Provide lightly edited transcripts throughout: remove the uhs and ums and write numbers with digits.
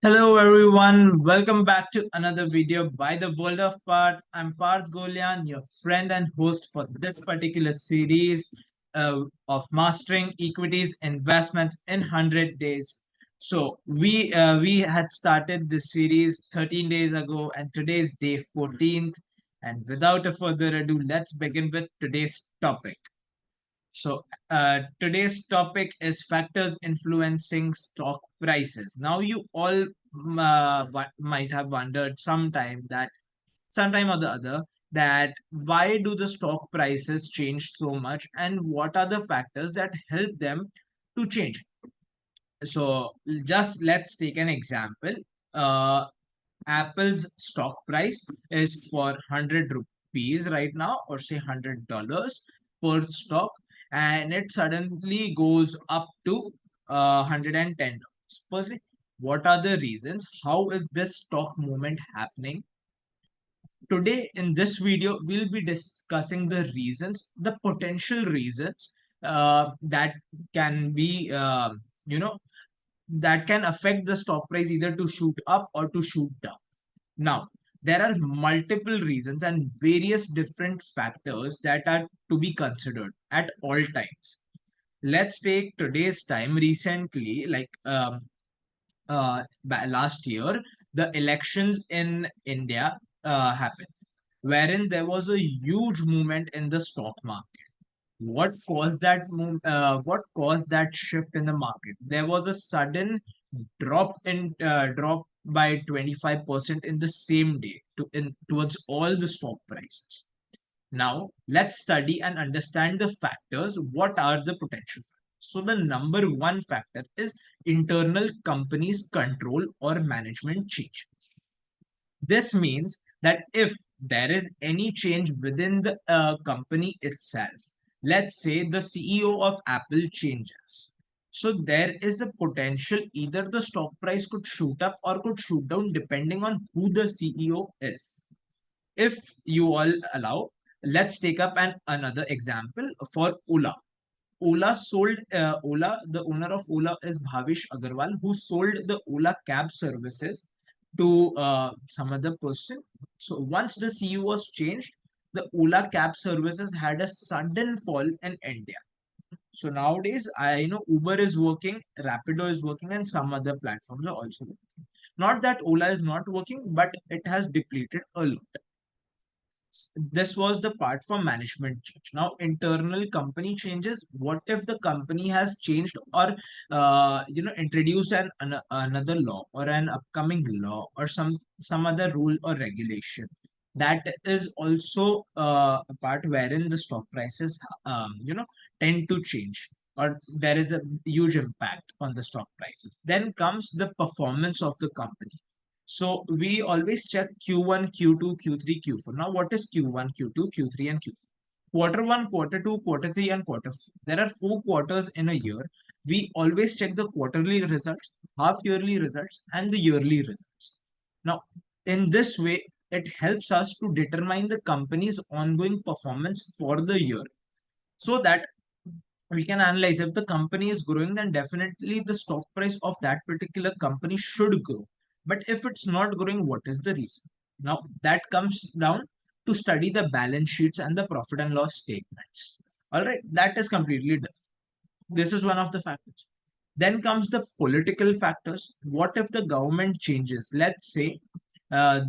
Hello everyone, welcome back to another video by the World of Paarth. I'm Paarth Golian, your friend and host for this particular series of Mastering Equities Investments in 100 Days. So we had started this series 13 days ago and today is day 14th. And without a further ado, let's begin with today's topic. Today's topic is factors influencing stock prices. Now, you all might have wondered sometime or the other, that why do the stock prices change so much and what are the factors that help them to change. So, just let's take an example. Uh, Apple's stock price is for 100 rupees right now, or say $100 per stock, and it suddenly goes up to $110. Firstly, what are the reasons? How is this stock movement happening? Today, in this video, we'll be discussing the reasons, the potential reasons that can be, that can affect the stock price either to shoot up or to shoot down. Now, there are multiple reasons and various different factors that are to be considered at all times. Let's take today's time. Recently, last year, the elections in India happened, wherein there was a huge movement in the stock market. What caused that shift in the market? There was a sudden drop by 25% in the same day towards all the stock prices. Now, let's study and understand the factors. What are the potential factors? So, the number one factor is internal companies control or management change. This means that if there is any change within the company itself, let's say the CEO of Apple changes. So there is a potential either the stock price could shoot up or could shoot down depending on who the CEO is. If you all allow, let's take up another example for Ola. Ola, the owner of Ola is Bhavish Agarwal, who sold the Ola cab services to some other person. So once the CEO was changed, the Ola cab services had a sudden fall in India. So nowadays, I know Uber is working, Rapido is working, and some other platforms are also working. Not that Ola is not working, but it has depleted a lot. This was the part for management change. Now, internal company changes. What if the company has changed or introduced another law or an upcoming law or some other rule or regulation? That is also a part wherein the stock prices tend to change, or there is a huge impact on the stock prices. Then comes the performance of the company. So we always check Q1, Q2, Q3, Q4. Now, what is Q1, Q2, Q3, and Q4? Quarter one, quarter two, quarter three, and quarter four. There are 4 quarters in a year. We always check the quarterly results, half yearly results, and the yearly results. Now, in this way, it helps us to determine the company's ongoing performance for the year, so that we can analyze if the company is growing, then definitely the stock price of that particular company should grow. But if it's not growing, what is the reason? Now, that comes down to study the balance sheets and the profit and loss statements. All right, that is completely different. This is one of the factors. Then comes the political factors. What if the government changes? Let's say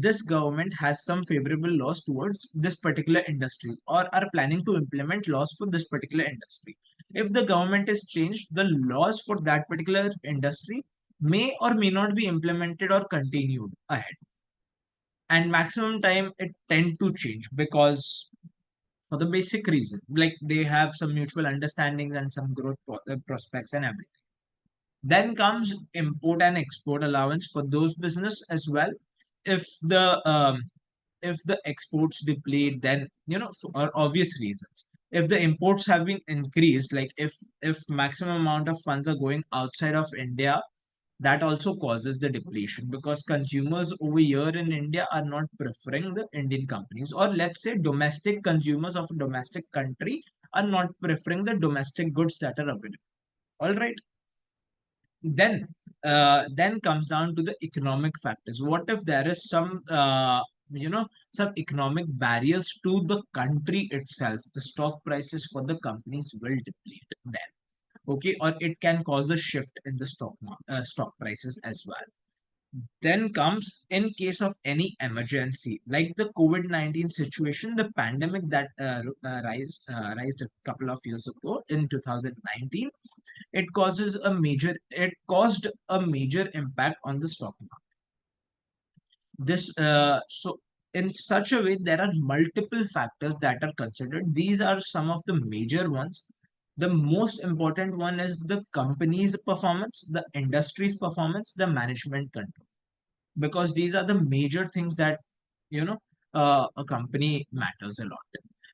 this government has some favorable laws towards this particular industry or are planning to implement laws for this particular industry. If the government is changed, the laws for that particular industry may or may not be implemented or continued ahead. And maximum time it tend to change because for the basic reason, like they have some mutual understandings and some growth prospects and everything. Then comes import and export allowance for those business as well. If the exports deplete, then for obvious reasons. If the imports have been increased, like if maximum amount of funds are going outside of India, that also causes the depletion because consumers over here in India are not preferring the Indian companies, or let's say domestic consumers of a domestic country are not preferring the domestic goods that are available. All right. Then then comes down to the economic factors. What if there is some some economic barriers to the country itself? The stock prices for the companies will deplete then. Okay, or it can cause a shift in the stock prices as well. Then comes, in case of any emergency like the COVID-19 situation, the pandemic that rised a couple of years ago in 2019. It caused a major impact on the stock market. So in such a way, there are multiple factors that are considered. These are some of the major ones. The most important one is the company's performance, the industry's performance, the management control, because these are the major things that you know a company matters a lot.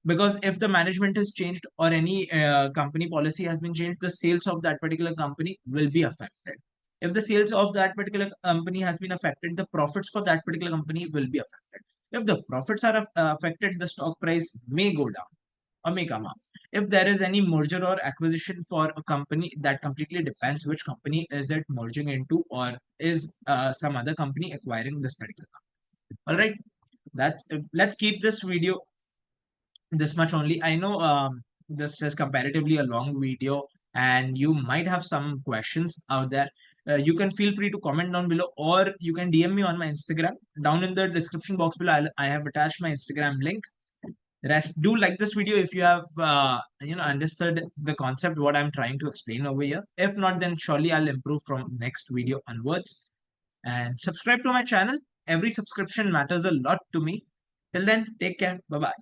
Because if the management has changed or any company policy has been changed, the sales of that particular company will be affected. If the sales of that particular company has been affected, the profits for that particular company will be affected. If the profits are affected, the stock price may go down or may come up. If there is any merger or acquisition for a company, that completely depends which company is it merging into, or is some other company acquiring this particular company. All right, let's keep this video this much only. I know this is comparatively a long video, and you might have some questions out there. You can feel free to comment down below, or you can DM me on my Instagram. Down in the description box below, I have attached my Instagram link. Rest, do like this video if you have understood the concept what I'm trying to explain over here. If not, then surely I'll improve from next video onwards. And subscribe to my channel. Every subscription matters a lot to me. Till then, take care. Bye bye.